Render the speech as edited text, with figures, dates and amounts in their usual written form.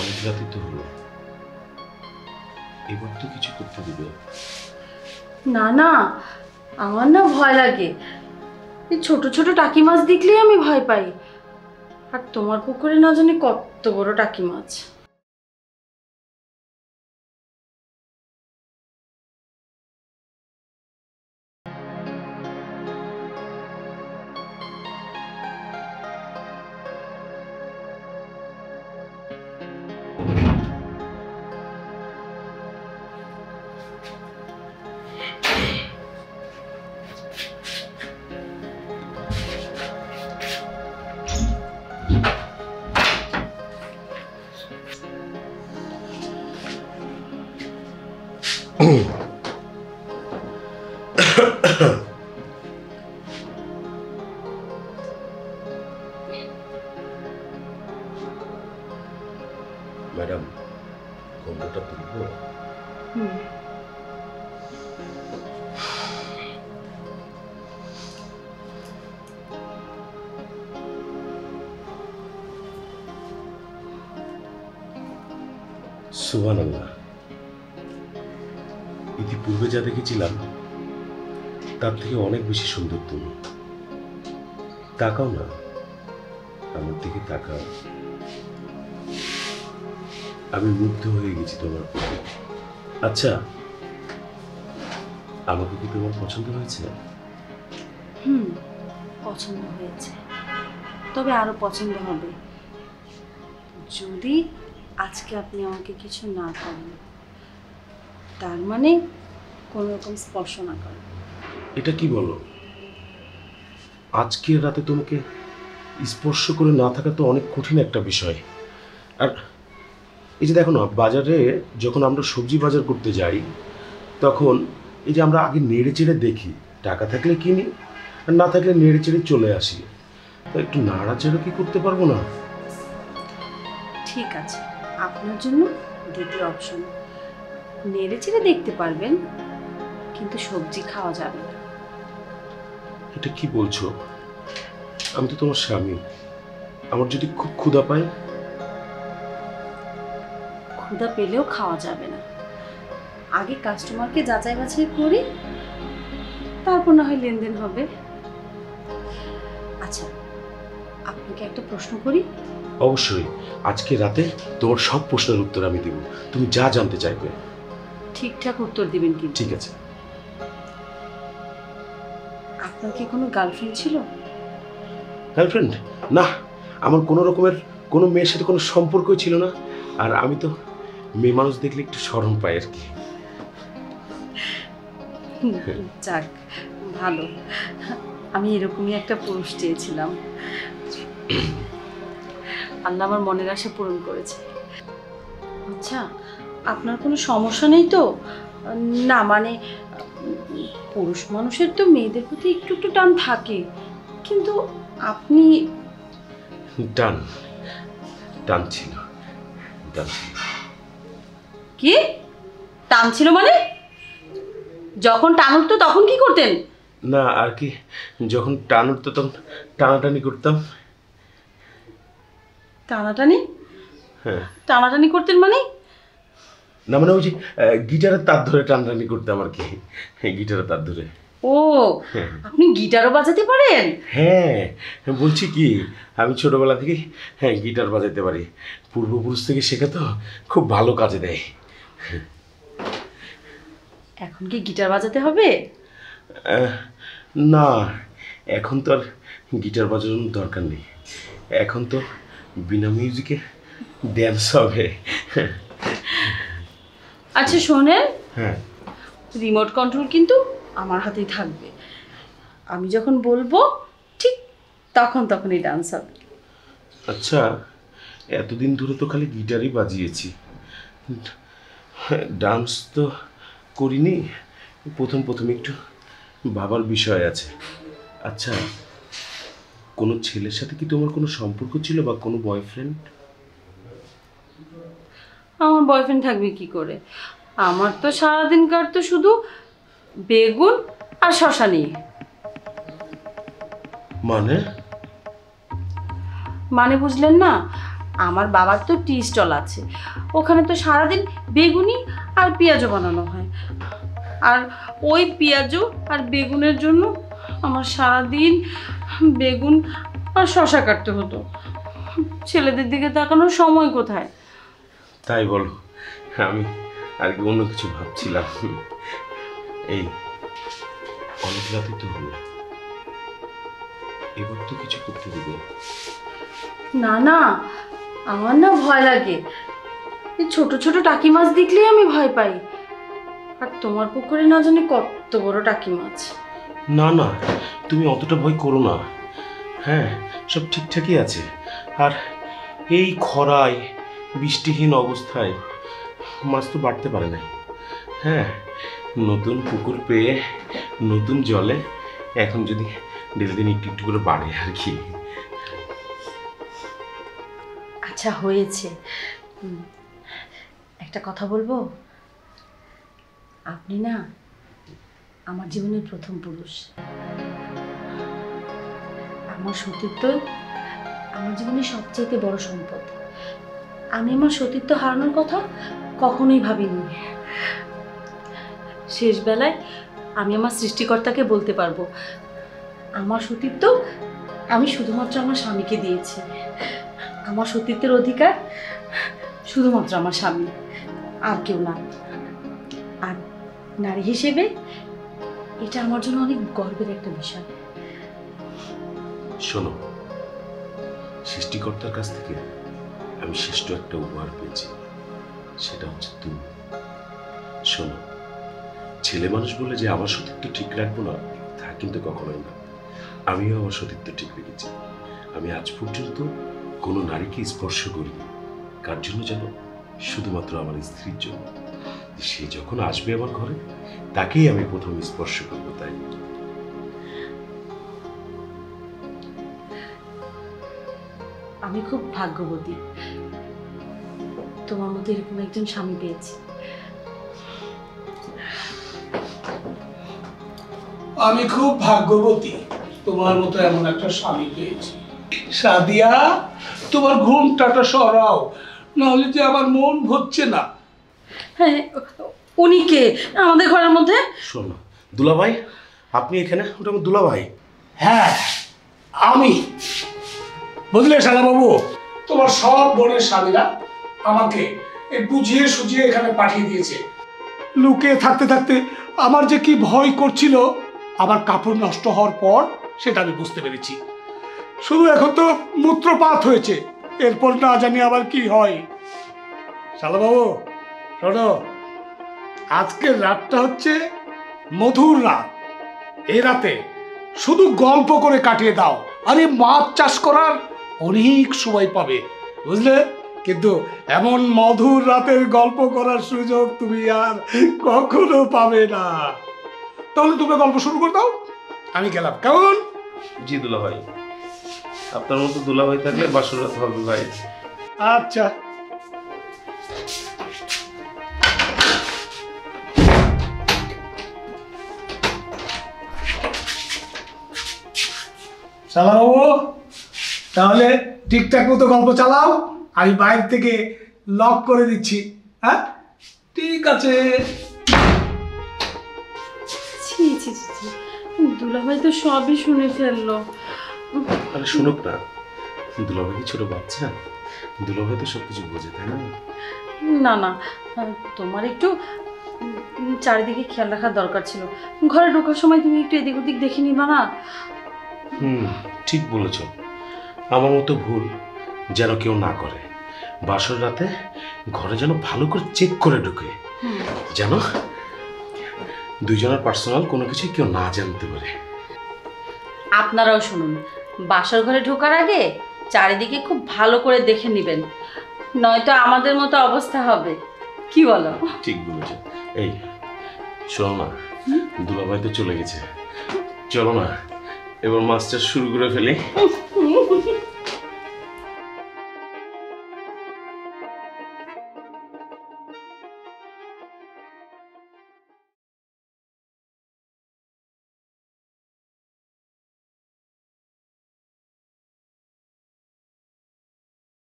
অনেক রাতে তো হলো, এবার তো কিছু করতে দিবে না না, আমার না ভয় লাগে। এই ছোট ছোট টাকি মাছ দেখলেই আমি ভয় পাই। আর তোমার পুকুরে না জানি কত বড় টাকি মাছ। ম্যাডাম, গন্ধটা তুলবো? সুবহানাল্লাহ, ইতিপূর্বে যা দেখেছিলাম তার থেকে অনেক বেশি সুন্দর তুমি। তাকাও না, আমার দিকে তাকাও। আমি মুগ্ধ হয়ে গেছি তোমার প্রতি। আচ্ছা, আমাকে কি তোমার পছন্দ হয়েছে? পছন্দ হয়েছে, তবে আরো পছন্দ হবে যদি আজকে আপনি আমাকে কিছু না করেন। তার মানে কোনো রকম স্পর্শ না করেন। এটা কি বলো? আজকের রাতে তোমাকে স্পর্শ করে না থাকা তো অনেক কঠিন একটা বিষয়। আর এই যে দেখো না, বাজারে যখন আমরা সবজি বাজার করতে যাই তখন এই যে আমরা আগে নেড়ে চেড়ে দেখি, টাকা থাকলে কিনি আর না থাকলে নেড়ে চেড়ে চলে আসি। তো একটু নাড়াচাড়া কি করতে পারবো না? ঠিক আছে, আপনার জন্য দ্বিতীয় অপশন, নেড়ে চেড়ে দেখতে পারবেন কিন্তু সবজি খাওয়া যাবে না। এটা কি বলছো? আমি তো তোমার স্বামী, আমার যদি খুব ক্ষুধা পায়? ক্ষুধা পেলেও খাওয়া যাবে না। আগে কাস্টমারকে যাচাই বাছাই করি, তারপর না হয় লেনদেন হবে। আচ্ছা, আপনাকে একটা প্রশ্ন করি। অবশ্যই, আজকে রাতে তোমার সব প্রশ্নের উত্তর আমি দেব, তুমি যা জানতে চাইবে। ঠিকঠাক উত্তর দিবেন কিন্তু। ঠিক আছে। আপনার কি কোনো গার্লফ্রেন্ড ছিল? গার্লফ্রেন্ড? না, আমার কোনো রকমের কোনো মেয়ের সাথে কোনো সম্পর্কই ছিল না। আর আমি তো মেয়ে মানুষ দেখলে একটু শরম পাই আর কি। যাক, ভালো। আমি এরকমই একটা পুরুষ চেয়েছিলাম। আল্লাহ আমার মনের আশা পূরণ করেছে। আচ্ছা, আপনার কোনো সমস্যা নেই তো? না মানে, পুরুষ মানুষের তো মেয়েদের প্রতি একটু একটু টান থাকে, কিন্তু আপনি। টান? টান ছিল, টান ছিল। কি টান ছিল মানে? যখন টান উঠতো তখন কি করতেন? না আর কি, যখন টান উঠতো তখন টানাটানি করতাম। টানাটানি? হ্যাঁ। টানাটানি করতেন মানে? না মানে ওই যে গিটারের তার ধরে টানাটানি করতাম আর কি। গিটারের তার ধরে। ও, আপনি গিটারও বাজাতে পারেন? হ্যাঁ, বলছি কি, আমি ছোটবেলা থেকে গিটার বাজাতে পারি। পূর্বপুরুষ থেকে শেখা তো, খুব ভালো কাজে দেয়। এখন কি গিটার বাজাতে হবে? না, এখন তো আর গিটার বাজানোর দরকার নেই। এখন তো বিনা মিউজিকে ড্যান্স হবে। আচ্ছা শোনেন, হ্যাঁ, রিমোট কন্ট্রোল কিন্তু আমার হাতেই থাকবে। আমি যখন বলবো ঠিক তখনই ডান্স হবে। আচ্ছা, এতদিন ধরে তো খালি গিটারই বাজিয়েছি, ডান্স তো করিনি। প্রথম একটু ভাবার বিষয় আছে। আচ্ছা, কোনো ছেলের সাথে কি তোমার কোনো সম্পর্ক ছিল বা কোনো বয়ফ্রেন্ড? আমার বয়ফ্রেন্ড থাকবে কি করে? আমার তো সারাদিন কাটতো শুধু বেগুন আর শশা নিয়ে। মানে? মানে বুঝলেন না? আমার বাবার তো টি স্টল আছে, ওখানে তো সারাদিন বেগুনি আর পেঁয়াজও বানানো হয়। আর ওই পেঁয়াজু আর বেগুনের জন্য আমার সারাদিন বেগুন আর শশা কাটতে হতো। ছেলেদের দিকে তাকানোর সময় কোথায়? তাই বলো, আমি আর কি অন্য কিছু ভাবছিলাম। এই অনেক রাতে তো হলো, এবার তো কিছু করতে দেবে না না, আমার না ভয় লাগে। এই ছোট ছোট টাকি মাছ দেখলেই আমি ভয় পাই। আর তোমার পুকুরে না জানি কত বড় টাকি মাছ। না না, তুমি অতটা ভয় করো না। হ্যাঁ, সব ঠিকঠাকই আছে। আর এই খরায় বৃষ্টিহীন অবস্থায় মাছ তো বাড়তে পারে না। হ্যাঁ, নতুন পুকুর পেয়ে নতুন জলে এখন যদি ডেলি দিন একটু একটু করে বাড়ে আর কি। আচ্ছা হয়েছে, একটা কথা বলবো? আপনি না আমার জীবনের প্রথম পুরুষ। আমার সতীত্ব আমার জীবনের সবচেয়ে বড় সম্পদ। আমি আমার সতীত্ব হারানোর কথা কখনোই ভাবিনি। শেষ বেলায় আমি আমার সৃষ্টিকর্তাকে বলতে পারবো, আমার সতীত্ব আমি শুধুমাত্র আমার স্বামীকে দিয়েছি। আমার সতীত্বের অধিকার শুধুমাত্র আমার স্বামী, আর কেউ না। আর নারী হিসেবে এটা আমার জন্য অনেক গর্বের একটা বিষয়। শোনো, সৃষ্টিকর্তার কাছ থেকে আমি শ্রেষ্ঠ একটা উপহার পেয়েছি, সেটা হচ্ছে তুমি। শোনো, ছেলে মানুষ বলে যে আমার সতীত্ব ঠিক রাখবো না তা কিন্তু কখনোই না। আমিও আমার সতীত্ব ঠিক রেখেছি। আমি আজ পর্যন্ত কোনো নারীকে স্পর্শ করিনি। কার জন্য জানো? শুধুমাত্র আমার স্ত্রীর জন্য। সে যখন আসবে আমার ঘরে তাকেই আমি প্রথম স্পর্শ করবো। তাই আমি খুব ভাগ্যবতী, তোমার মতো এরকম একজন স্বামী পেয়েছি। আমি খুব ভাগ্যবতী, তোমার মতো এমন একটা স্বামী পেয়েছি। সাদিয়া, তোমার ঘুমটাটা সরাও, নাহলে যে আমার মন ভরছে না। হ্যাঁ, উনি কে আমাদের ঘরের মধ্যে? শোনো দুলাভাই, আপনি এখানে? ওটা আমার দুলাভাই। হ্যাঁ, আমি। বুঝলে শালাবাবু, তোমার সব বোনের স্বামীরা আমাকে এই বুঝিয়ে সুঝিয়ে এখানে পাঠিয়ে দিয়েছে। লুকিয়ে থাকতে থাকতে আমার যে কি ভয় করছিল আমার কাপড় নষ্ট হওয়ার পর, সেটা আমি বুঝতে পেরেছি। শুধু এখন তো মূত্রপাত হয়েছে, এরপর না জানি আবার কি হয়। শালাবাবু শোনো, আজকের রাতটা হচ্ছে মধুর রাত। এই রাতে শুধু গল্প করে কাটিয়ে দাও। আরে মাছ চাষ করার অনেক সময় পাবে, বুঝলে? কিন্তু এমন মধুর রাতের গল্প করার সুযোগ তুমি আর কখনো পাবে না। তাহলে তুমি গল্প শুরু করে দাও, আমি গেলাম, কেমন? জি দুলাভাই, আপনার মতো দুলাভাই থাকলে বাসর রাত হবে ভাই। আচ্ছা। চালাও, তাহলে ঠিকঠাক মতো গল্প চালাও, আমি বাইরে থেকে লক করে দিচ্ছি। হ্যাঁ, ঠিক আছে। ছি ছি ছি ছি, দুলাভাই তো সবই শুনে ফেললো। আরে শুনুক না, দুলাভাই কি ছোট বাচ্চা? দুলাভাই তো সবকিছু বোঝে, তাই না? না না, তোমার একটু চারিদিকে খেয়াল রাখার দরকার ছিল। ঘরে ঢোকার সময় তুমি একটু এদিক ওদিক দেখে নিবা না? ঠিক বলেছ। আমার মতো ভুল যেন কেউ না করে। বাসর রাতে ঘরে যেন ভালো করে চেক করে ঢুকে, যেন দুইজনের পার্সোনাল কোনো কিছু কেউ না জানতে পারে। আপনারাও শুনুন, বাসর ঘরে ঢোকার আগে চারিদিকে খুব ভালো করে দেখে নেবেন, নয়তো আমাদের মতো অবস্থা হবে। কি বলো? ঠিক বলেছ। এই শোনো না, দুলাভাই তো চলে গেছে, চলো না এবার মাছটা শুরু করে ফেলি।